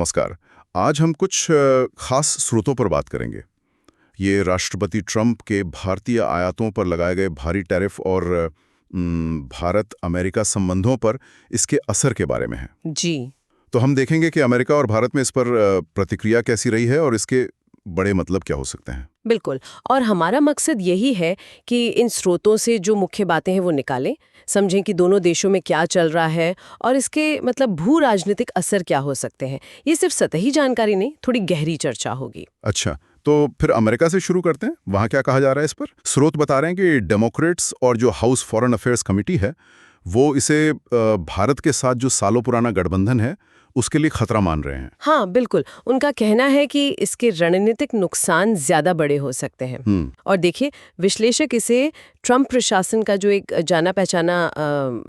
नमस्कार। आज हम कुछ खास स्रोतों पर बात करेंगे। ये राष्ट्रपति ट्रंप के भारतीय आयातों पर लगाए गए भारी टैरिफ और भारत अमेरिका संबंधों पर इसके असर के बारे में है। जी तो हम देखेंगे कि अमेरिका और भारत में इस पर प्रतिक्रिया कैसी रही है और इसके बड़े मतलब क्या हो सकते हैं। बिल्कुल। और हमारा मकसद यही है कि इन स्रोतों से जो मुख्य बातें हैं वो निकालें, समझें कि दोनों देशों में क्या चल रहा है और इसके मतलब भू राजनीतिक असर क्या हो सकते हैं। ये सिर्फ सतही जानकारी नहीं, थोड़ी गहरी चर्चा होगी। अच्छा, तो फिर अमेरिका से शुरू करते हैं। वहाँ क्या कहा जा रहा है इस पर? स्रोत बता रहे हैं कि डेमोक्रेट्स और जो हाउस फॉरेन अफेयर्स कमेटी है वो इसे भारत के साथ जो सालों पुराना गठबंधन है उसके लिए खतरा मान रहे हैं। हाँ बिल्कुल, उनका कहना है कि इसके रणनीतिक नुकसान ज्यादा बड़े हो सकते हैं। और देखिए, विश्लेषक इसे ट्रंप प्रशासन का जो एक जाना पहचाना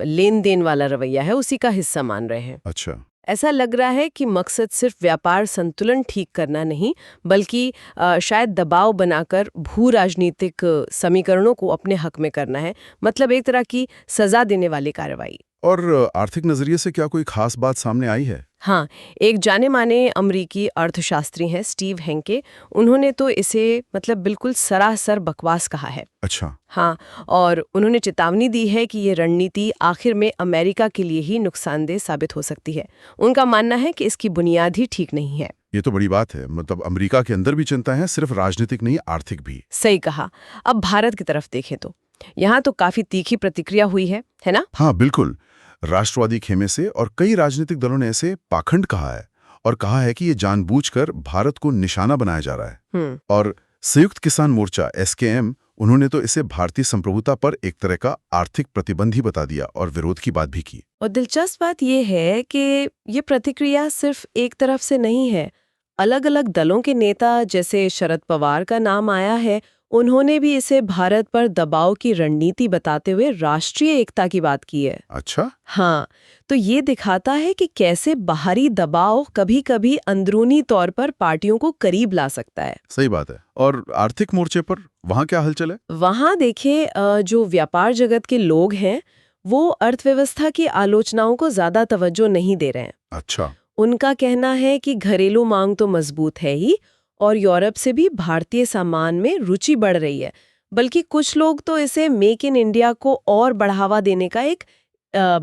लेन देन वाला रवैया है उसी का हिस्सा मान रहे हैं। अच्छा। ऐसा लग रहा है कि मकसद सिर्फ व्यापार संतुलन ठीक करना नहीं, बल्कि शायद दबाव बनाकर भू राजनीतिक समीकरणों को अपने हक में करना है। मतलब एक तरह की सजा देने वाली कार्रवाई। और आर्थिक नजरिए से क्या कोई खास बात सामने आई है? हाँ, एक जाने माने अमरीकी अर्थशास्त्री हैं स्टीव हेंके, उन्होंने तो इसे मतलब बिल्कुल सरासर बकवास कहा है। अच्छा। हाँ, और उन्होंने चेतावनी दी है कि ये रणनीति आखिर में अमेरिका के लिए ही नुकसानदेह साबित हो सकती है। उनका मानना है कि इसकी बुनियाद ही ठीक नहीं है। ये तो बड़ी बात है। मतलब अमेरिका के अंदर भी चिंता है, सिर्फ राजनीतिक नहीं, आर्थिक भी। सही कहा। अब भारत की तरफ देखें तो यहाँ तो काफी तीखी प्रतिक्रिया हुई है ना? हाँ बिल्कुल। राष्ट्रवादी खेमे से और कई राजनीतिक दलों ने इसे पाखंड कहा है और कहा है कि ये जानबूझकर भारत को निशाना बनाया जा रहा है। और संयुक्त किसान मोर्चा (SKM) उन्होंने तो इसे भारतीय संप्रभुता पर एक तरह का आर्थिक प्रतिबंध ही बता दिया और विरोध की बात भी की। और दिलचस्प बात यह है कि ये प्रतिक्रिया सिर्फ एक तरफ से नहीं है। अलग अलग दलों के नेता जैसे शरद पवार का नाम आया है, उन्होंने भी इसे भारत पर दबाव की रणनीति बताते हुए राष्ट्रीय एकता की बात की है। अच्छा। हाँ, तो ये दिखाता है कि कैसे बाहरी दबाव कभी-कभी अंदरूनी तौर पर पार्टियों को करीब ला सकता है। सही बात है। और आर्थिक मोर्चे पर वहाँ क्या हलचल है? वहाँ देखिए, जो व्यापार जगत के लोग हैं वो अर्थव्यवस्था की आलोचनाओं को ज्यादा तवज्जो नहीं दे रहे हैं। अच्छा। उनका कहना है कि घरेलू मांग तो मजबूत है ही और यूरोप से भी भारतीय सामान में रुचि बढ़ रही है। बल्कि कुछ लोग तो इसे मेक इन इंडिया को और बढ़ावा देने का एक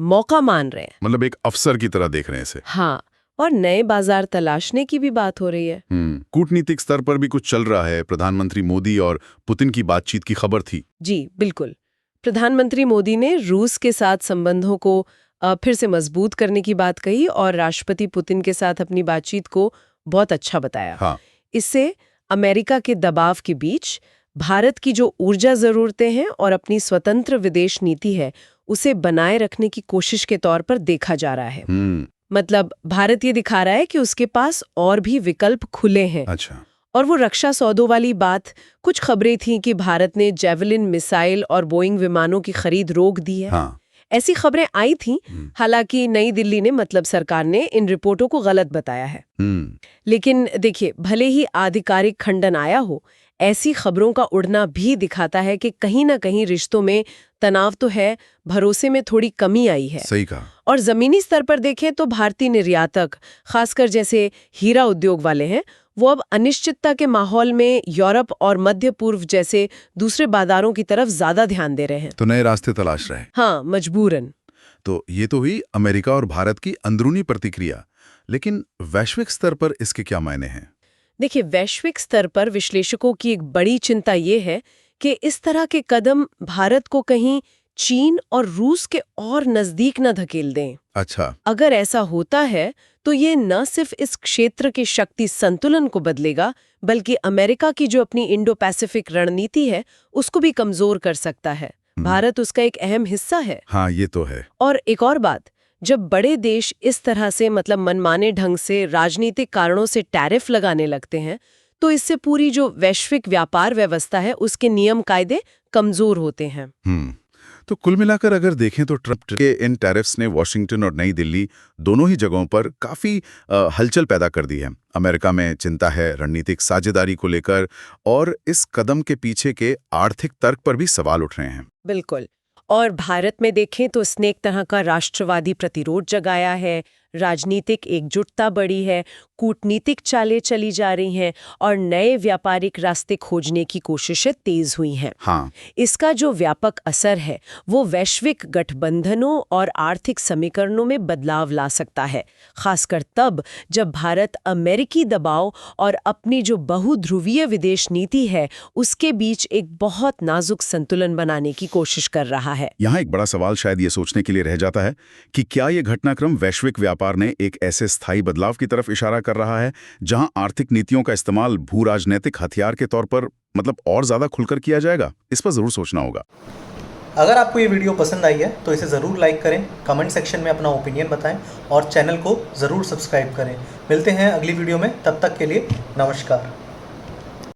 मौका मान रहे हैं। मतलब एक अवसर की तरह देख रहे हैं इसे। हाँ, और नए बाजार तलाशने की भी बात हो रही है। कूटनीतिक स्तर पर भी कुछ चल रहा है। प्रधानमंत्री मोदी और पुतिन की बातचीत की खबर थी। जी बिल्कुल। प्रधानमंत्री मोदी ने रूस के साथ संबंधों को फिर से मजबूत करने की बात कही और राष्ट्रपति पुतिन के साथ अपनी बातचीत को बहुत अच्छा बताया। हाँ। इससे अमेरिका के दबाव के बीच भारत की जो ऊर्जा जरूरतें हैं और अपनी स्वतंत्र विदेश नीति है उसे बनाए रखने की कोशिश के तौर पर देखा जा रहा है। मतलब भारत ये दिखा रहा है कि उसके पास और भी विकल्प खुले हैं। अच्छा। और वो रक्षा सौदों वाली बात, कुछ खबरें थीं कि भारत ने जेवलिन मिसाइल और बोइंग विमानों की खरीद रोक दी है। हाँ। ऐसी खबरें आई थीं। हालांकि नई दिल्ली ने मतलब सरकार ने इन रिपोर्टों को गलत बताया है। लेकिन देखिए, भले ही आधिकारिक खंडन आया हो, ऐसी खबरों का उड़ना भी दिखाता है कि कहीं ना कहीं रिश्तों में तनाव तो है, भरोसे में थोड़ी कमी आई है। सही कहा। और जमीनी स्तर पर देखें तो भारतीय निर्यातक, खासकर जैसे हीरा उद्योग वाले हैं, वो अब अनिश्चितता के माहौल में यूरोप और मध्य पूर्व जैसे दूसरे बाजारों की तरफ ज्यादा ध्यान दे रहे हैं। तो नए रास्ते तलाश रहे हैं। हाँ, मजबूरन। तो ये तो हुई अमेरिका और भारत की अंदरूनी प्रतिक्रिया, लेकिन वैश्विक स्तर पर इसके क्या मायने हैं? देखिए, वैश्विक स्तर पर विश्लेषकों की एक बड़ी चिंता ये है कि इस तरह के कदम भारत को कहीं चीन और रूस के और नजदीक न धकेल दें। अच्छा। अगर ऐसा होता है तो ये न सिर्फ इस क्षेत्र के शक्ति संतुलन को बदलेगा, बल्कि अमेरिका की जो अपनी इंडो पैसिफिक रणनीति है उसको भी कमजोर कर सकता है। भारत उसका एक अहम हिस्सा है। हाँ, ये तो है। और एक और बात, जब बड़े देश इस तरह से मतलब मनमाने ढंग से राजनीतिक कारणों से टैरिफ लगाने लगते हैं तो इससे पूरी जो वैश्विक व्यापार व्यवस्था है उसके नियम कायदे कमजोर होते हैं। तो कुल मिलाकर अगर देखें तो ट्रंप के इन टैरिफ्स ने वॉशिंगटन और नई दिल्ली दोनों ही जगहों पर काफी हलचल पैदा कर दी है। अमेरिका में चिंता है रणनीतिक साझेदारी को लेकर और इस कदम के पीछे के आर्थिक तर्क पर भी सवाल उठ रहे हैं। बिल्कुल। और भारत में देखें तो इसने एक तरह का राष्ट्रवादी प्रतिरोध जगाया है, राजनीतिक एकजुटता बढ़ी है, कूटनीतिक चालें चली जा रही हैं और नए व्यापारिक रास्ते खोजने की कोशिशें तेज हुई हैं। हाँ, इसका जो व्यापक असर है वो वैश्विक गठबंधनों और आर्थिक समीकरणों में बदलाव ला सकता है, खासकर तब जब भारत अमेरिकी दबाव और अपनी जो बहुध्रुवीय विदेश नीति है उसके बीच एक बहुत नाजुक संतुलन बनाने की कोशिश कर रहा है। यहाँ एक बड़ा सवाल शायद ये सोचने के लिए रह जाता है कि क्या ये घटनाक्रम वैश्विक व्यापार ने एक ऐसे स्थायी बदलाव की तरफ इशारा कर रहा है जहां आर्थिक नीतियों का इस्तेमाल भू राजनीतिक हथियार के तौर पर और ज्यादा खुलकर किया जाएगा? इस पर जरूर सोचना होगा। अगर आपको ये वीडियो पसंद आई है तो इसे ज़रूर लाइक करें, कमेंट सेक्शन में अपना ओपिनियन बताएं और चैनल को ज़रूर सब्सक्राइब करें। मिलते हैं अगली वीडियो में, तब तक के लिए नमस्कार।